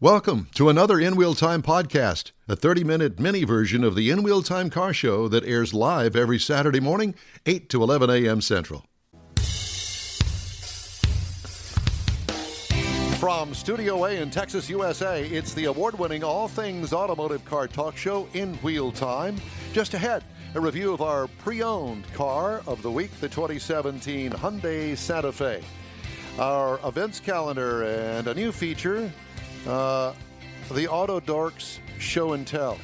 Welcome to another In Wheel Time podcast, a 30-minute mini version of the In Wheel Time car show that airs live every Saturday morning, 8 to 11 a.m. Central. From Studio A in Texas, USA, it's the award-winning all things automotive car talk show In Wheel Time. Just ahead, a review of our pre-owned car of the week, the 2017 Hyundai Santa Fe. Our events calendar and a new feature, the Auto Dorks Show and Tell.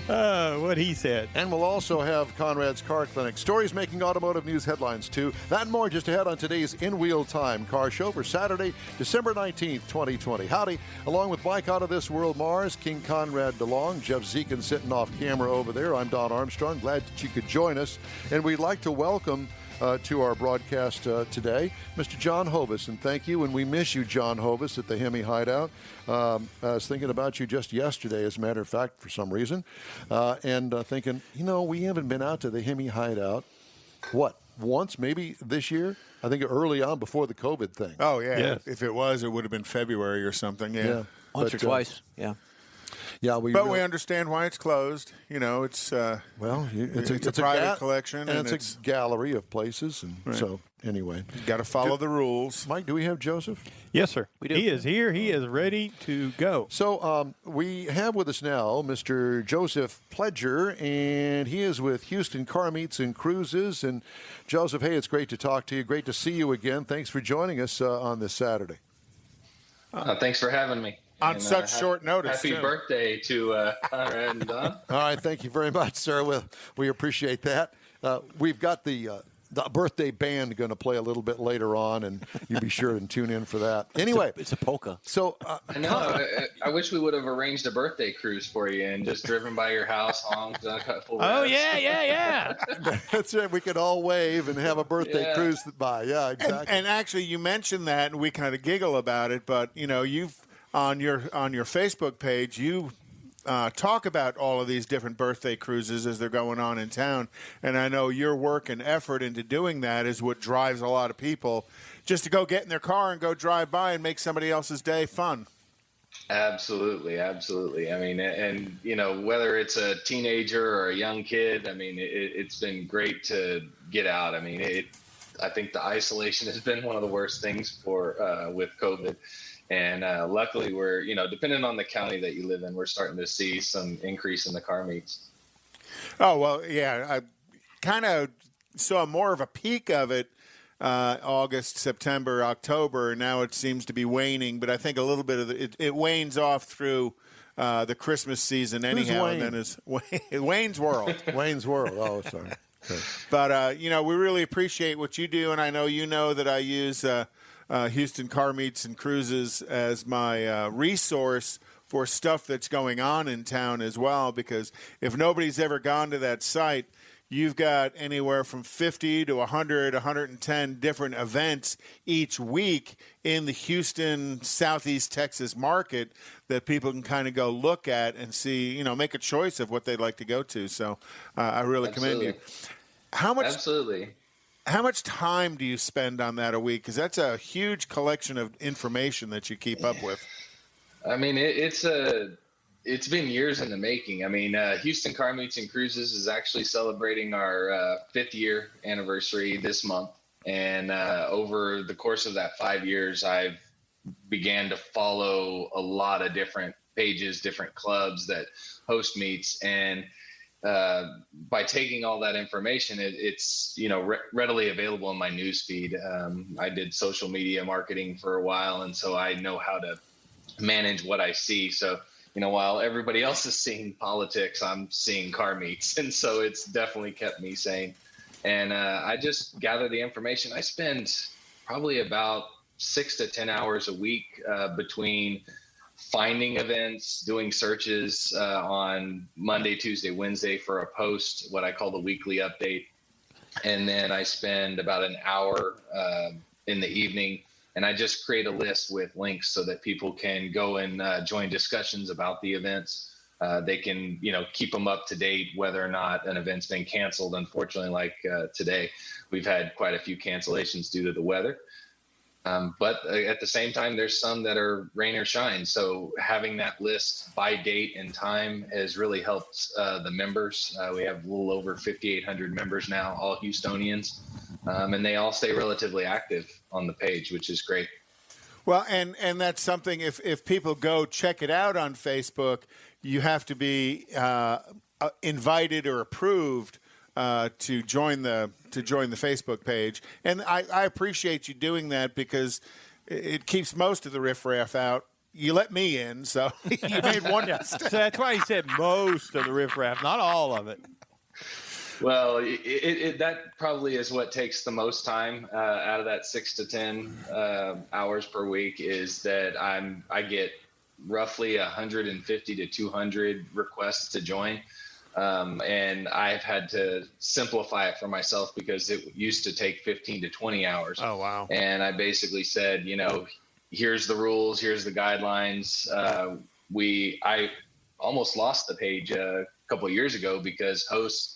What he said. And we'll also have Conrad's Car Clinic. Stories making automotive news headlines, too. That and more just ahead on today's In Wheel Time car show for Saturday, December 19th, 2020. Howdy. Along with Mike Out of This World Mars, King Conrad DeLong, Jeff Dziekan sitting off camera over there. I'm Don Armstrong. Glad that you could join us. And we'd like to welcome to our broadcast today, Mr. John Hovis, and thank you, and we miss you, John Hovis, at the Hemi Hideout. I was thinking about you just yesterday, as a matter of fact, for some reason, and thinking, we haven't been out to the Hemi Hideout, once, maybe this year? I think early on, before the COVID thing. Oh, yeah. Yes. If it was, it would have been February or something, yeah. Once or twice, yeah. Yeah, we understand why it's closed. It's a private collection, and it's a gallery of places, and right. So anyway, you got to follow the rules. Mike, do we have Joseph? Yes, sir. We do. He is here. He is ready to go. So we have with us now Mr. Joseph Pledger, and he is with Houston Car Meets and Cruises. And Joseph, hey, it's great to talk to you. Great to see you again. Thanks for joining us on this Saturday. Thanks for having me. On such short notice. Happy birthday to Conrad and Don. All right, thank you very much, sir. We appreciate that. We've got the birthday band going to play a little bit later on, and you be sure and tune in for that. Anyway, it's a polka. So I know. I wish we would have arranged a birthday cruise for you and just driven by your house, honked, cut full. Oh yeah. That's right. We could all wave and have a birthday cruise by. Yeah, exactly. And actually, you mentioned that, and we kind of giggle about it, but you've. On your Facebook page, you talk about all of these different birthday cruises as they're going on in town, and I know your work and effort into doing that is what drives a lot of people just to go get in their car and go drive by and make somebody else's day fun. Absolutely. I mean, and whether it's a teenager or a young kid, I mean, it's been great to get out. I mean, I think the isolation has been one of the worst things for with COVID. And luckily, we're, depending on the county that you live in, we're starting to see some increase in the car meets. Oh, well, yeah. I kind of saw more of a peak of it August, September, October. Now it seems to be waning, but I think a little bit of it wanes off through the Christmas season anyhow. And then it's Wayne's World. Wayne's World. Oh, sorry. Okay. But, we really appreciate what you do, and I know that I use Houston Car Meets and Cruises as my resource for stuff that's going on in town as well, because if nobody's ever gone to that site, you've got anywhere from 50 to 100, 110 different events each week in the Houston, Southeast Texas market that people can kind of go look at and see, make a choice of what they'd like to go to. So I really commend you. Absolutely. How much time do you spend on that a week? Because that's a huge collection of information that you keep up with. I mean, it's been years in the making. I mean, Houston Car Meets and Cruises is actually celebrating our 5th year anniversary this month. And over the course of that 5 years, I've began to follow a lot of different pages, different clubs that host meets. And by taking all that information, it's readily available in my news feed. I did social media marketing for a while, and so I know how to manage what I see. So while everybody else is seeing politics, I'm seeing car meets, and so it's definitely kept me sane. And I just gather the information. I spend probably about 6 to 10 hours a week between finding events, doing searches on Monday, Tuesday, Wednesday for a post, what I call the weekly update. And then I spend about an hour in the evening, and I just create a list with links so that people can go and join discussions about the events. They can, keep them up to date, whether or not an event's been canceled. Unfortunately, like today, we've had quite a few cancellations due to the weather. But at the same time, there's some that are rain or shine. So having that list by date and time has really helped the members. We have a little over 5,800 members now, all Houstonians, and they all stay relatively active on the page, which is great. Well, and that's something, if people go check it out on Facebook, you have to be invited or approved to join the Facebook page. And I appreciate you doing that because it keeps most of the riffraff out. You let me in, so you made one mistake. So that's why he said most of the riffraff, not all of it. Well, that probably is what takes the most time out of that 6 to 10 hours per week, is that I get roughly 150 to 200 requests to join. And I've had to simplify it for myself because it used to take 15 to 20 hours. Oh, wow. And I basically said, here's the rules, here's the guidelines. I almost lost the page a couple of years ago because hosts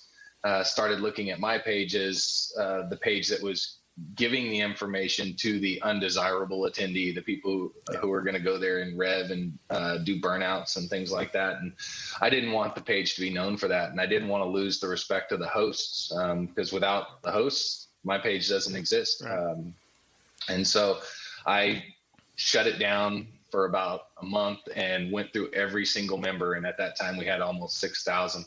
started looking at my page as the page that was giving the information to the undesirable attendee, the people who are going to go there and rev and do burnouts and things like that. And I didn't want the page to be known for that. And I didn't want to lose the respect of the hosts because without the hosts, my page doesn't exist. Right. And so I shut it down for about a month and went through every single member. And at that time we had almost 6,000.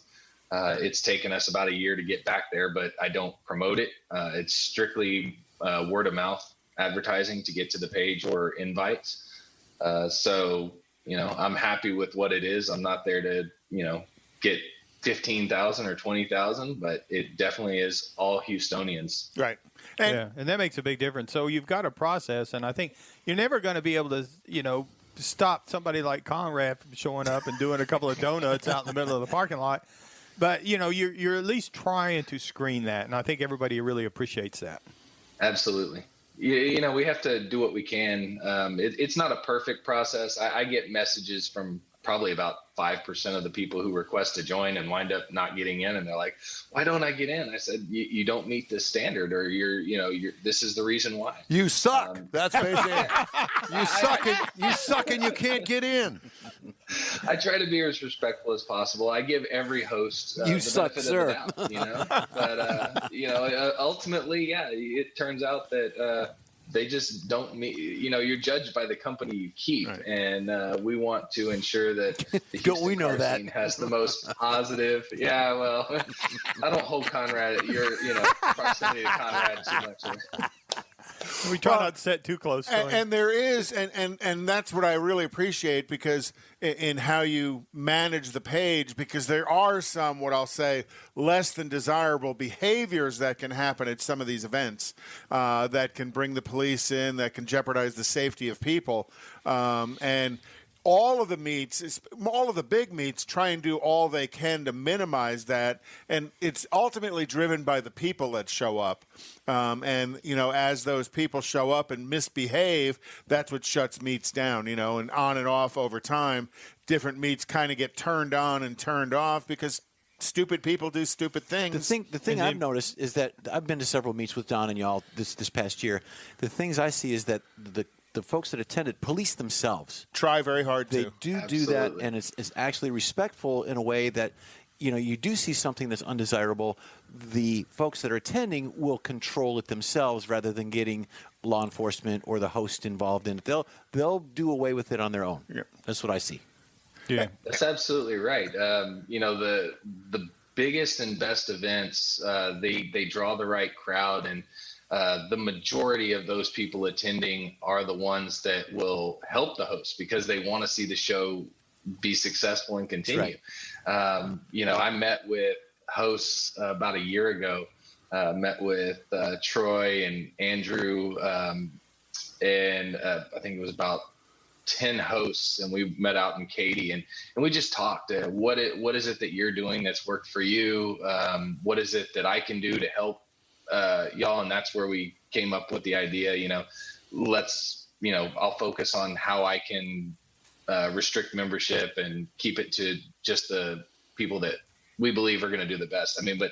It's taken us about a year to get back there, but I don't promote it. It's strictly word of mouth advertising to get to the page or invites. So, I'm happy with what it is. I'm not there to, get 15,000 or 20,000, but it definitely is all Houstonians. Right. And that makes a big difference. So you've got a process, and I think you're never going to be able to, stop somebody like Conrad from showing up and doing a couple of donuts out in the middle of the parking lot. But, you're at least trying to screen that, and I think everybody really appreciates that. Absolutely. We have to do what we can. It's not a perfect process. I get messages from probably about 5% of the people who request to join and wind up not getting in. And they're like, why don't I get in? I said, you don't meet this standard, or this is the reason why. You suck. That's basically it. You suck and you can't get in. I try to be as respectful as possible. I give every host you the suck, benefit sir. of the doubt, but ultimately, it turns out that they just don't meet. You're judged by the company you keep, right. And we want to ensure that the Houston car scene has the most positive. Yeah, well, I don't hold Conrad at your proximity to Conrad too much. We try not to set too close. And there is, and that's what I really appreciate, because in how you manage the page, because there are some, what I'll say, less than desirable behaviors that can happen at some of these events that can bring the police in, that can jeopardize the safety of people. And all of the meets, all of the big meets, try and do all they can to minimize that. And it's ultimately driven by the people that show up. And, as those people show up and misbehave, that's what shuts meets down, and on and off over time. Different meets kind of get turned on and turned off because stupid people do stupid things. The thing I've noticed is that I've been to several meets with Don and y'all this past year. The things I see is that the folks that attended police themselves. Try very hard to. They do that, and it's actually respectful in a way that, you do see something that's undesirable. The folks that are attending will control it themselves rather than getting law enforcement or the host involved in it. They'll do away with it on their own. Yeah. That's what I see. Yeah, that's absolutely right. The biggest and best events, they draw the right crowd, and the majority of those people attending are the ones that will help the host because they want to see the show be successful and continue. Right. I met with hosts about a year ago, met with Troy and Andrew, and I think it was about 10 hosts, and we met out in Katy, and we just talked. What is it that you're doing that's worked for you? What is it that I can do to help y'all? And that's where we came up with the idea, I'll focus on how I can restrict membership and keep it to just the people that we believe are going to do the best. But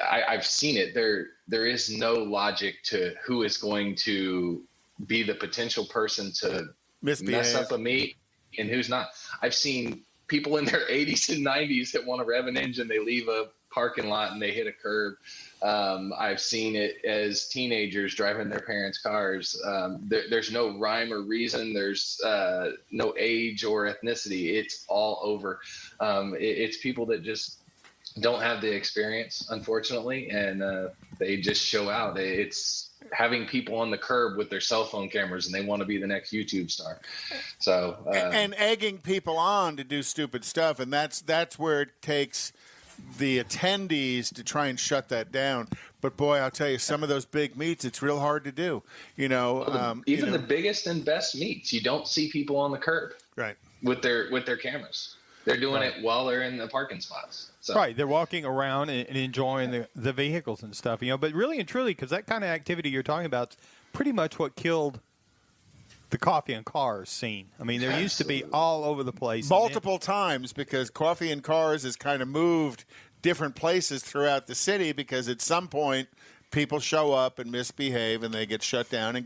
I've seen it. There is no logic to who is going to be the potential person to Misbehave. mess up a meet and who's not. I've seen people in their 80s and 90s that want to rev an engine, they leave a parking lot and they hit a curb. I've seen it as teenagers driving their parents' cars. There's no rhyme or reason. There's no age or ethnicity. It's all over. It's people that just don't have the experience, unfortunately, and they just show out. It's having people on the curb with their cell phone cameras and they want to be the next YouTube star. So and egging people on to do stupid stuff, and that's where it takes the attendees to try and shut that down. But boy, I'll tell you, some of those big meets, it's real hard to do. Even the biggest and best meets, you don't see people on the curb, right, with their cameras. They're doing it while they're in the parking spots. So. Right, they're walking around and enjoying the vehicles and stuff, But really and truly, because that kind of activity you're talking about is pretty much what killed the coffee and cars scene. I mean, there used to be all over the place. Multiple times, because coffee and cars has kind of moved different places throughout the city, because at some point people show up and misbehave and they get shut down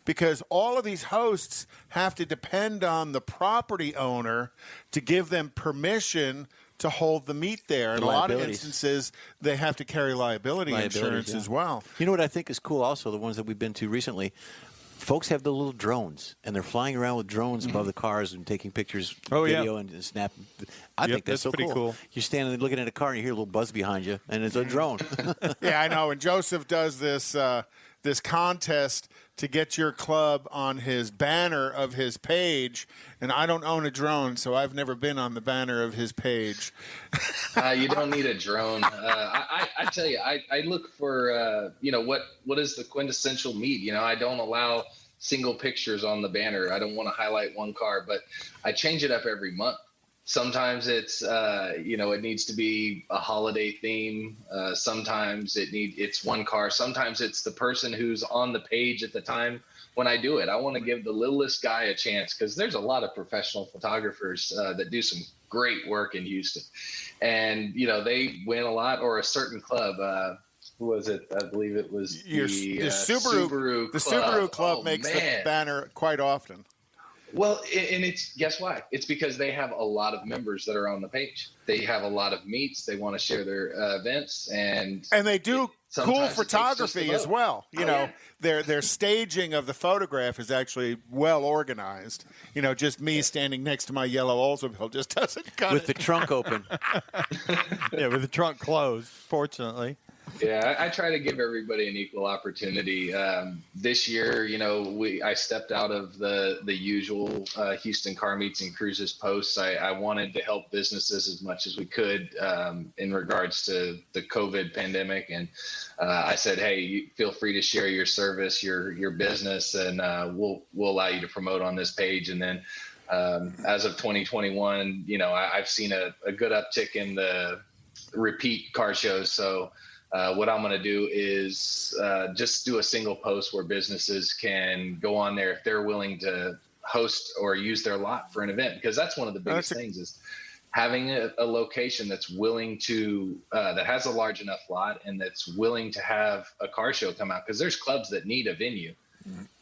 because all of these hosts have to depend on the property owner to give them permission to hold the meet there. In a lot of instances, they have to carry liability insurance as well. You know what I think is cool also, the ones that we've been to recently, folks have the little drones, and they're flying around with drones above the cars and taking pictures, video, and snapping. I think that's so pretty cool. You're standing there looking at a car, and you hear a little buzz behind you, and it's a drone. Yeah, I know. And Joseph does this contest to get your club on his banner of his page, and I don't own a drone, so I've never been on the banner of his page. You don't need a drone. I tell you, I look for what is the quintessential meet. I don't allow single pictures on the banner. I don't want to highlight one car, but I change it up every month. Sometimes it's it needs to be a holiday theme. Sometimes it's one car. Sometimes it's the person who's on the page at the time when I do it. I want to give the littlest guy a chance, because there's a lot of professional photographers that do some great work in Houston, and they win a lot. Or a certain club. Who was it? I believe it was the Subaru. The Subaru Club makes the banner quite often. Well, and guess why? It's because they have a lot of members that are on the page. They have a lot of meets. They want to share their events, and they do cool photography as well. Their staging of the photograph is actually well organized. Just me standing next to my yellow Oldsmobile just doesn't cut with the trunk open. Yeah, with the trunk closed, fortunately. Yeah, I try to give everybody an equal opportunity. This year, I stepped out of the usual Houston Car Meets and Cruises posts. I wanted to help businesses as much as we could in regards to the COVID pandemic. And I said, hey, feel free to share your service, your business, and we'll allow you to promote on this page. And then as of 2021, I've seen a good uptick in the repeat car shows. So what I'm going to do is just do a single post where businesses can go on there if they're willing to host or use their lot for an event, because that's one of the biggest things is having a location that's willing to that has a large enough lot and that's willing to have a car show come out, because there's clubs that need a venue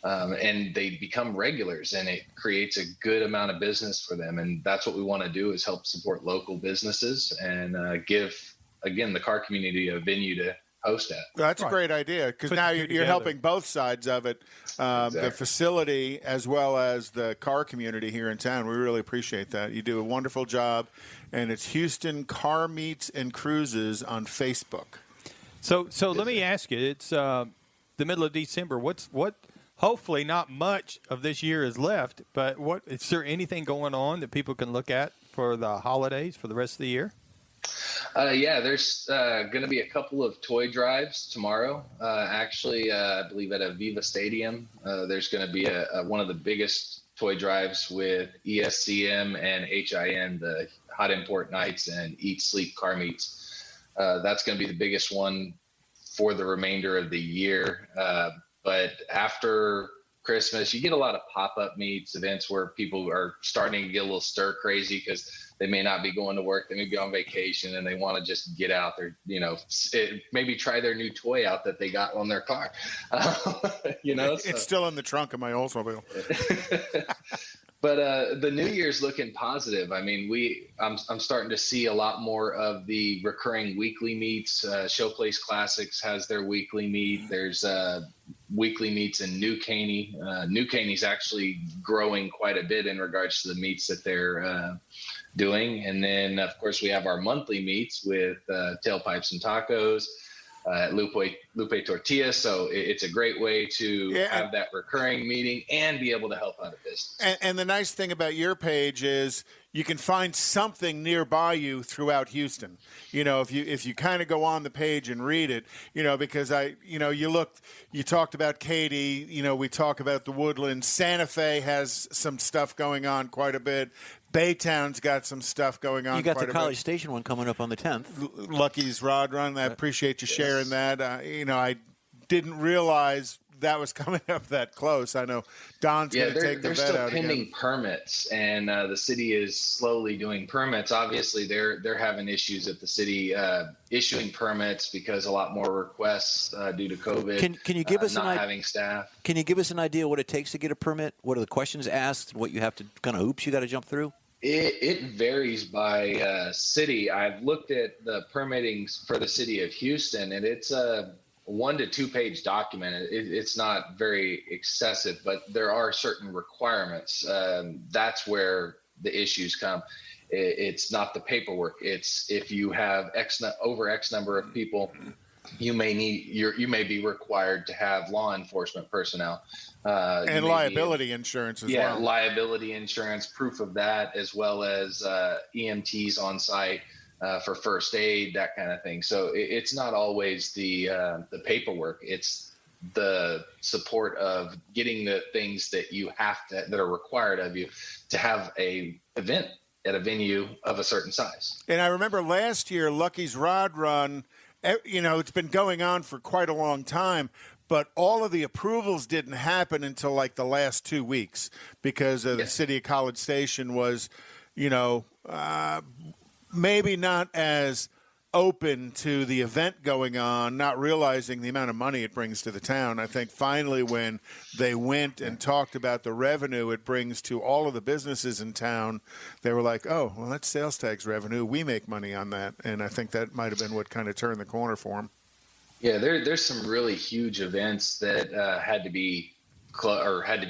and they become regulars, and it creates a good amount of business for them. And that's what we want to do, is help support local businesses and give, again, the car community a venue to host at. That's a great idea, because now you're helping both sides of it, exactly. The facility as well as the car community here in town. We really appreciate that. You do a wonderful job, and it's Houston Car Meets and Cruises on Facebook. So let me ask you, it's the middle of December. What? Hopefully not much of this year is left, but is there anything going on that people can look at for the holidays for the rest of the year? Yeah, there's going to be a couple of toy drives tomorrow. Actually, I believe at Aviva Stadium, there's going to be one of the biggest toy drives with ESCM and HIN, the Hot Import Nights and Eat Sleep Car Meets. That's going to be the biggest one for the remainder of the year. But after Christmas, you get a lot of pop-up meets, events where people are starting to get a little stir crazy because they may not be going to work. They may be on vacation and they want to just get out there, maybe try their new toy out that they got on their car. It's still in the trunk of my Oldsmobile. But the new year's looking positive. I mean, I'm starting to see a lot more of the recurring weekly meets. Showplace Classics has their weekly meet. There's weekly meets in New Caney. New Caney's actually growing quite a bit in regards to the meets that they're doing. And then, of course, we have our monthly meets with Tailpipes and Tacos at Lupe Tortilla. So it's a great way to have that recurring meeting and be able to help out a business. And the nice thing about your page is you can find something nearby you throughout Houston. If you kind of go on the page and read it, because you talked about Katy, we talk about the Woodlands. Santa Fe has some stuff going on quite a bit. Baytown's got some stuff going on. You got quite the a College bit. Station one coming up on the 10th. Lucky's Rod Run. I appreciate you sharing that. I didn't realize that was coming up that close. I know Don's going to take the vet out again. They're still pending permits, and the city is slowly doing permits. Obviously, they're having issues at the city issuing permits because a lot more requests due to COVID. Can you give us not having staff? Can you give us an idea what it takes to get a permit? What are the questions asked? What you have to kind of hoops you got to jump through? It varies by city. I've looked at the permitting for the city of Houston, and it's a 1 to 2 page document. It's not very excessive, but there are certain requirements. That's where the issues come. It's not the paperwork. It's if you have over X number of people, you may be required to have law enforcement personnel. And liability insurance as well. Yeah, liability insurance, proof of that, as well as EMTs on site for first aid, that kind of thing. So it's not always the paperwork. It's the support of getting the things that you have to, that are required of you to have a event at a venue of a certain size. And I remember last year, Lucky's Rod Run, it's been going on for quite a long time, but all of the approvals didn't happen until like the last 2 weeks because the city of College Station was, maybe not as open to the event going on, not realizing the amount of money it brings to the town. I think finally when they went and talked about the revenue it brings to all of the businesses in town, they were like, oh, well, that's sales tax revenue. We make money on that. And I think that might have been what kind of turned the corner for them. Yeah, there's some really huge events that had to be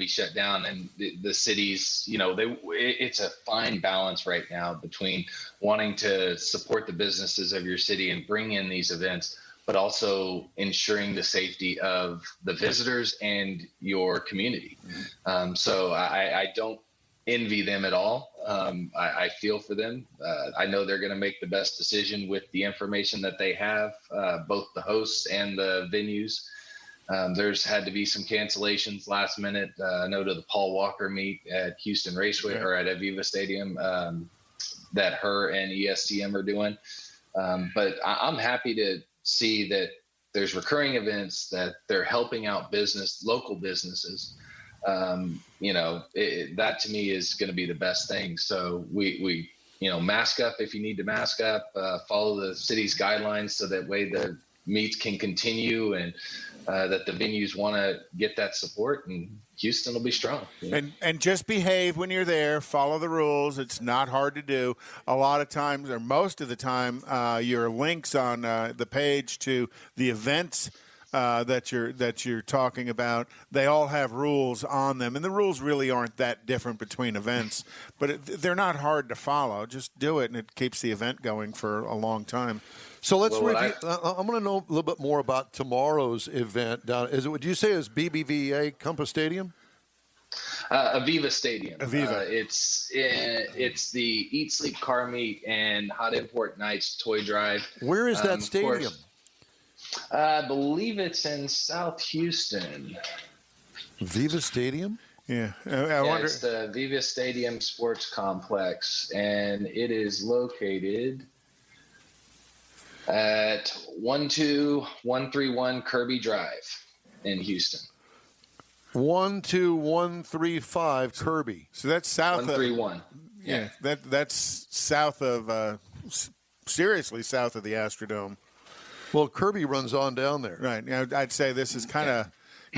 shut down, and the cities, it's a fine balance right now between wanting to support the businesses of your city and bring in these events, but also ensuring the safety of the visitors and your community. So I don't envy them at all. I feel for them. I know they're going to make the best decision with the information that they have, both the hosts and the venues. There's had to be some cancellations last minute. I know to the Paul Walker meet at Houston Raceway or at Aviva Stadium that her and ESTM are doing. But I'm happy to see that there's recurring events, that they're helping out local businesses. That to me is going to be the best thing. So we mask up if you need to mask up, follow the city's guidelines so that way the meets can continue and that the venues want to get that support, and Houston will be strong. And just behave when you're there. Follow the rules. It's not hard to do. A lot of times, or most of the time, your links on the page to the events that you're talking about, they all have rules on them, and the rules really aren't that different between events, but they're not hard to follow. Just do it, and it keeps the event going for a long time. So let's review. I'm going to know a little bit more about tomorrow's event. Would you say it's BBVA Compass Stadium? Aviva Stadium. Aviva. It's the Eat Sleep Car Meet and Hot Import Nights Toy Drive. Where is that stadium? Course, I believe it's in South Houston. Viva Stadium? Yeah. I wonder. It's the Viva Stadium Sports Complex, and it is located at 12131 Kirby Drive in Houston. 12135 Kirby. So that's south 131. Yeah, that's south of seriously south of the Astrodome. Well, Kirby runs on down there. Right. Now, I'd say this is kind of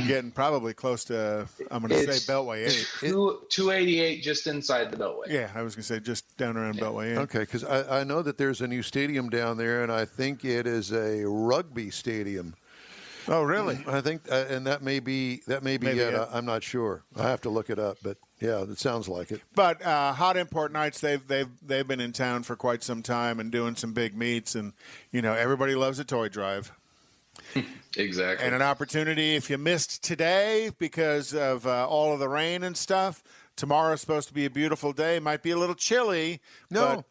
getting probably close to, I'm going to say Beltway 8. 288 just inside the Beltway. Yeah, I was going to say just down around Beltway 8. Okay, because I know that there's a new stadium down there, and I think it is a rugby stadium. Oh, really? I think, and that may be Maybe it. it. I'm not sure. I have to look it up, but yeah, it sounds like it. But Hot Import Nights, they've been in town for quite some time and doing some big meets, and everybody loves a toy drive. Exactly. And an opportunity, if you missed today because of all of the rain and stuff, tomorrow's supposed to be a beautiful day. Might be a little chilly. No.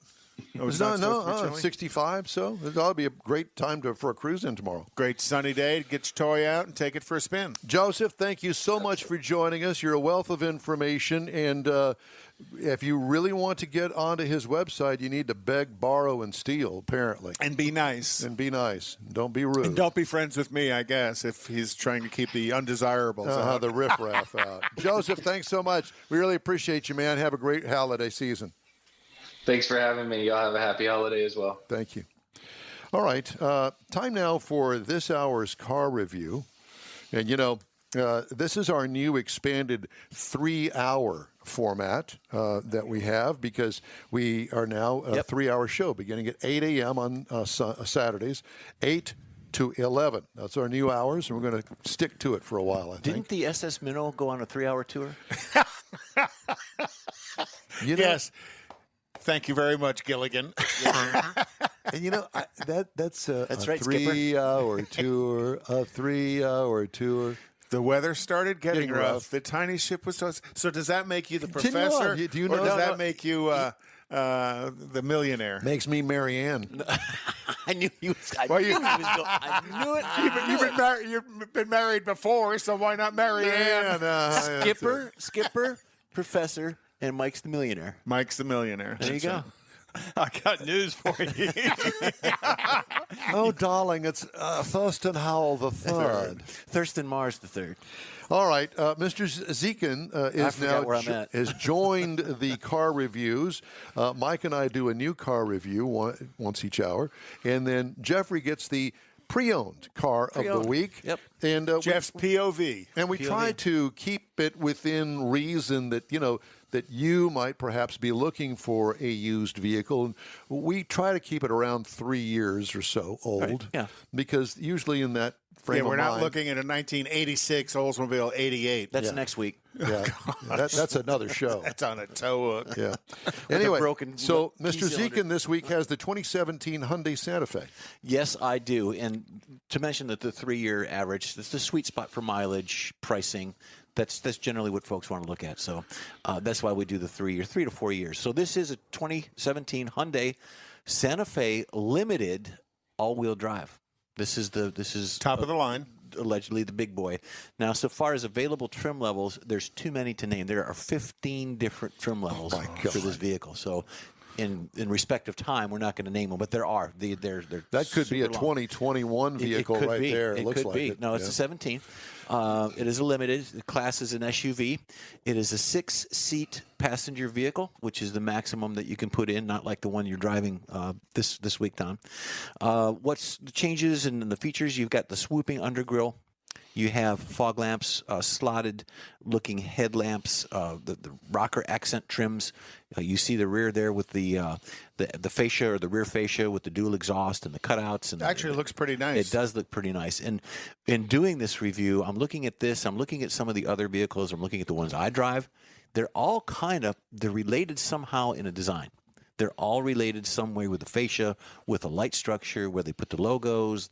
It's not supposed to be chilly? 65, so it ought to be a great time for a cruise in tomorrow. Great sunny day to get your toy out and take it for a spin. Joseph, thank you so much for joining us. You're a wealth of information, and if you really want to get onto his website, you need to beg, borrow, and steal, apparently. And be nice. And be nice. Don't be rude. And don't be friends with me, I guess, if he's trying to keep the undesirables out. The riffraff out. Joseph, thanks so much. We really appreciate you, man. Have a great holiday season. Thanks for having me. Y'all have a happy holiday as well. Thank you. All right. Time now for this hour's car review. And, this is our new expanded 3-hour format that we have because we are now a 3-hour show beginning at 8 a.m. on Saturdays, 8 to 11. That's our new hours, and we're going to stick to it for a while, I think. Didn't the SS Minnow go on a 3-hour tour? Yes. Thank you very much, Gilligan. And that's a right, 3-hour tour, a 3-hour tour. The weather started getting Getting rough. rough. The tiny ship was toast. So does that make you the Continue professor? on. Do you or know- does No. that make you the millionaire? Makes me Marianne. I knew he was. I knew it. You've been married before, so why not marry Ann? Skipper, Professor, and Mike's the millionaire. Mike's the millionaire. There you go. I got news for you. Oh, darling, it's Thurston Howell the Third. Thurston Mars the third. All right, Mr. Dziekan is forgot now where I'm at. has joined the car reviews. Mike and I do a new car review once each hour, and then Jeffrey gets the pre-owned car of the week. Yep. And Jeff's POV. And we try to keep it within reason that that you might perhaps be looking for a used vehicle. And we try to keep it around 3 years or so old. Right, yeah. Because usually in that frame We're of not mind, looking at a 1986 Oldsmobile 88. That's next week. Yeah, that's another show. That's on a tow hook. Yeah. Anyway, broken so key Mr. cylinder. Zekin this week has the 2017 Hyundai Santa Fe. Yes, I do. And to mention that the 3-year average, that's the sweet spot for mileage pricing. That's generally what folks want to look at. So that's why we do the 3 to 4 years. So this is a 2017 Hyundai Santa Fe Limited all-wheel drive. This is Top of the line. Allegedly the big boy. Now, so far as available trim levels, there's too many to name. There are 15 different trim levels for this vehicle. So in respect of time, we're not going to name them, but there are. They're That could be a super long. 2021 vehicle could right be. there. It looks could like be. it. No, it's Yeah. a 17. It is a limited. The class is an SUV. It is a 6-seat passenger vehicle, which is the maximum that you can put in, not like the one you're driving this week, Tom. What's the changes and the features? You've got the swooping undergrille. You have fog lamps, slotted-looking headlamps, the rocker accent trims. You see the rear there with the fascia or the rear fascia with the dual exhaust and the cutouts. And Actually, it looks pretty nice. It does look pretty nice. And in doing this review, I'm looking at this. I'm looking at some of the other vehicles. I'm looking at the ones I drive. They're all they're related somehow in a design. They're all related some way with the fascia, with a light structure, where they put the logos,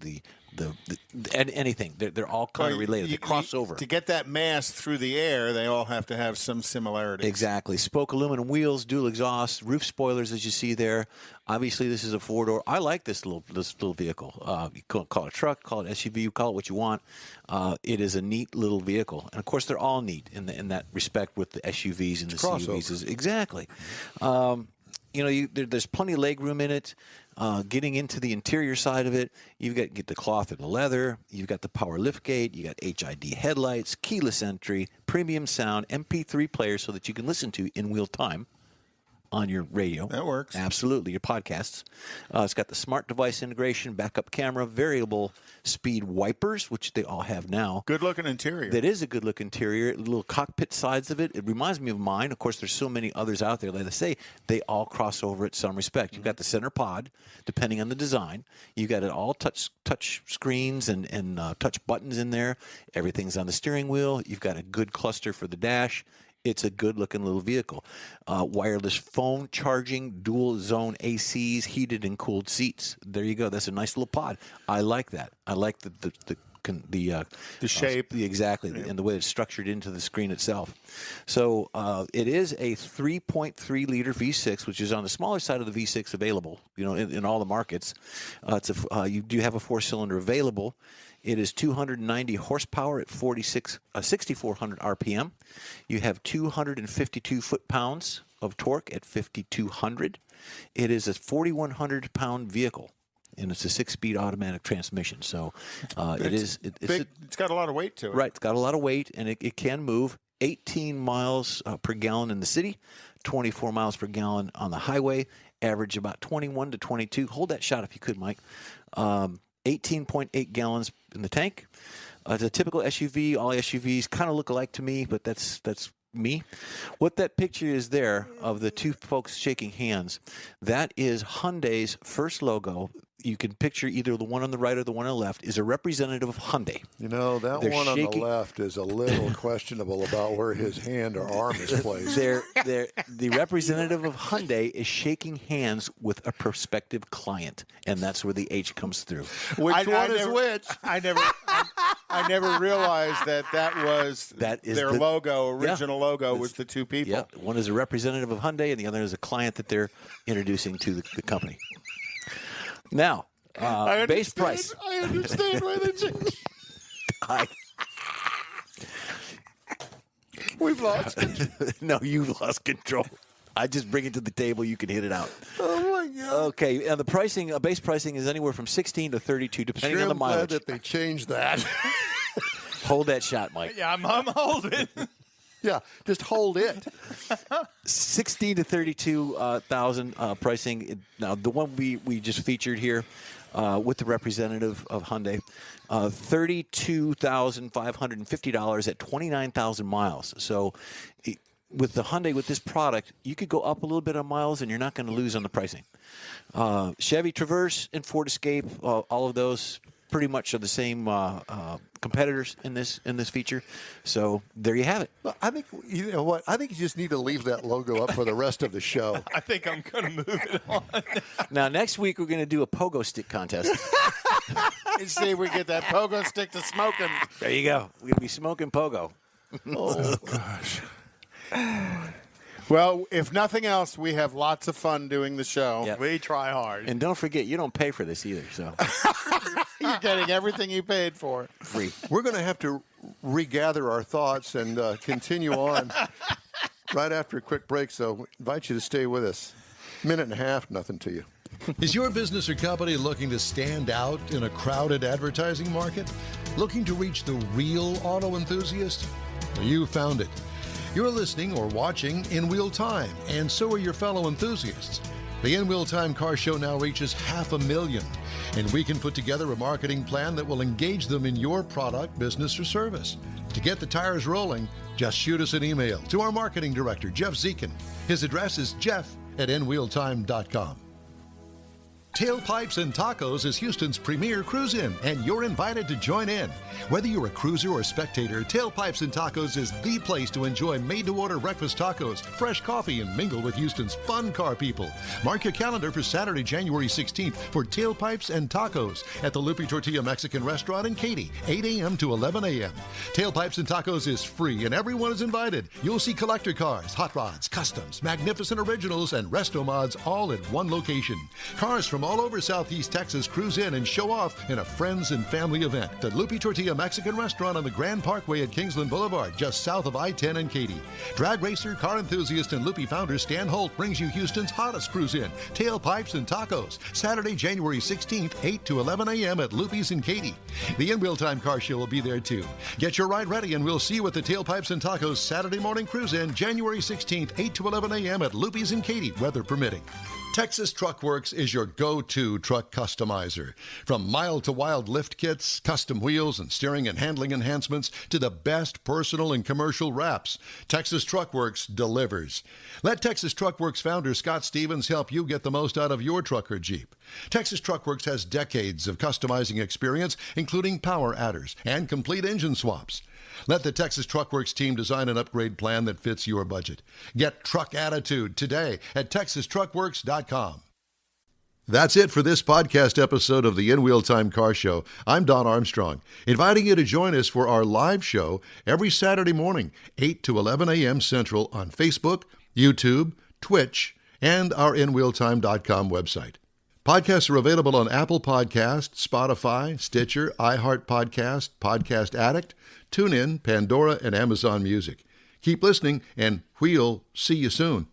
and anything. They're all kind of related. They cross over. To get that mass through the air, they all have to have some similarities. Exactly. Spoke aluminum wheels, dual exhaust, roof spoilers, as you see there. Obviously, this is a 4-door. I like this little vehicle. You call it a truck, call it SUV, you call it what you want. It is a neat little vehicle, and of course, they're all neat in that respect with the SUVs and the CUVs. Exactly. There's plenty of leg room in it. Getting into the interior side of it, you've got get the cloth or the leather. You've got the power liftgate. You got HID headlights, keyless entry, premium sound, MP3 player so that you can listen to in wheel time on your radio. That works. Absolutely, your podcasts. It's got the smart device integration, backup camera, variable speed wipers, which they all have now. Good-looking interior. That is a good-looking interior. Little cockpit sides of it. It reminds me of mine. Of course, there's so many others out there. Like I say, they all cross over at some respect. You've got the center pod, depending on the design. You've got it all touch screens and touch buttons in there. Everything's on the steering wheel. You've got a good cluster for the dash. It's a good-looking little vehicle. Wireless phone charging, dual-zone ACs, heated and cooled seats. There you go. That's a nice little pod. I like that. I like the shape. Exactly, and the way it's structured into the screen itself. So it is a 3.3-liter V6, which is on the smaller side of the V6 available, in all the markets. You do have a 4-cylinder available. It is 290 horsepower at 6,400 RPM. You have 252 foot-pounds of torque at 5,200. It is a 4,100-pound vehicle, and it's a 6-speed automatic transmission. So it's got a lot of weight to it. Right, it's got a lot of weight, and it can move 18 miles per gallon in the city, 24 miles per gallon on the highway, average about 21 to 22. Hold that shot if you could, Mike. 18.8 gallons in the tank. It's a typical SUV. All SUVs kind of look alike to me, but that's me. What that picture is there of the two folks shaking hands, that is Hyundai's first logo. You can picture either the one on the right or the one on the left is a representative of Hyundai. They're one on the left is a little questionable about where his hand or arm is placed. The representative of Hyundai is shaking hands with a prospective client, and that's where the H comes through. Which one is which? I never realized that was their logo, original logo was the two people. Yeah, one is a representative of Hyundai, and the other is a client that they're introducing to the company. Now, base price. I understand why they changed. We've lost control. No, you've lost control. I just bring it to the table. You can hit it out. Oh, my God. Okay, and the pricing, base pricing is anywhere from 16 to 32, depending on the mileage. I'm glad that they changed that. Hold that shot, Mike. Yeah, I'm holding. Yeah, just hold it. 16 to 32,000 pricing. Now, the one we just featured here with the representative of Hyundai, $32,550 at 29,000 miles. So, with the Hyundai, with this product, you could go up a little bit on miles, and you're not going to lose on the pricing. Chevy Traverse and Ford Escape, all of those pretty much are the same competitors in this feature. So there you have it. Well, I think you know what? I think you just need to leave that logo up for the rest of the show. I think I'm going to move it on. Now next week we're going to do a pogo stick contest. And see if we get that pogo stick to smoking. There you go. We're going to be smoking pogo. Oh gosh. Well, if nothing else, we have lots of fun doing the show. Yep. We try hard. And don't forget, you don't pay for this either. So you're getting everything you paid for. Free. We're going to have to regather our thoughts and continue on right after a quick break, so invite you to stay with us. Minute and a half, nothing to you. Is your business or company looking to stand out in a crowded advertising market? Looking to reach the real auto enthusiast? Well, you found it. You're listening or watching In Wheel Time, and so are your fellow enthusiasts. The In Wheel Time Car Show now reaches 500,000, and we can put together a marketing plan that will engage them in your product, business, or service. To get the tires rolling, just shoot us an email to our marketing director, Jeff Dziekan. His address is jeff@inwheeltime.com. Tailpipes and Tacos is Houston's premier cruise-in, and you're invited to join in. Whether you're a cruiser or spectator, Tailpipes and Tacos is the place to enjoy made-to-order breakfast tacos, fresh coffee, and mingle with Houston's fun car people. Mark your calendar for Saturday, January 16th for Tailpipes and Tacos at the Lupe Tortilla Mexican Restaurant in Katy, 8 a.m. to 11 a.m. Tailpipes and Tacos is free, and everyone is invited. You'll see collector cars, hot rods, customs, magnificent originals, and resto mods all at one location. Cars from all over Southeast Texas cruise in and show off in a friends and family event. The Lupi Tortilla Mexican Restaurant on the Grand Parkway at Kingsland Boulevard, just south of I-10 and Katy. Drag racer, car enthusiast, and Lupi founder Stan Holt brings you Houston's hottest cruise in, tailpipes and tacos. Saturday, January 16th, 8 to 11 a.m. at Lupi's in Katy. The In Wheel Time Car Show will be there too. Get your ride ready and we'll see you at the Tailpipes and Tacos Saturday morning cruise in, January 16th, 8 to 11 a.m. at Lupi's in Katy, weather permitting. Texas Truck Works is your go-to truck customizer. From mild to wild lift kits, custom wheels, and steering and handling enhancements to the best personal and commercial wraps, Texas Truck Works delivers. Let Texas Truck Works founder Scott Stevens help you get the most out of your truck or Jeep. Texas Truck Works has decades of customizing experience, including power adders and complete engine swaps. Let the Texas Truck Works team design an upgrade plan that fits your budget. Get truck attitude today at TexasTruckWorks.com. That's it for this podcast episode of the In Wheel Time Car Show. I'm Don Armstrong, inviting you to join us for our live show every Saturday morning, 8 to 11 a.m. Central on Facebook, YouTube, Twitch, and our InWheelTime.com website. Podcasts are available on Apple Podcasts, Spotify, Stitcher, iHeart Podcast, Podcast Addict, TuneIn, Pandora, and Amazon Music. Keep listening, and we'll see you soon.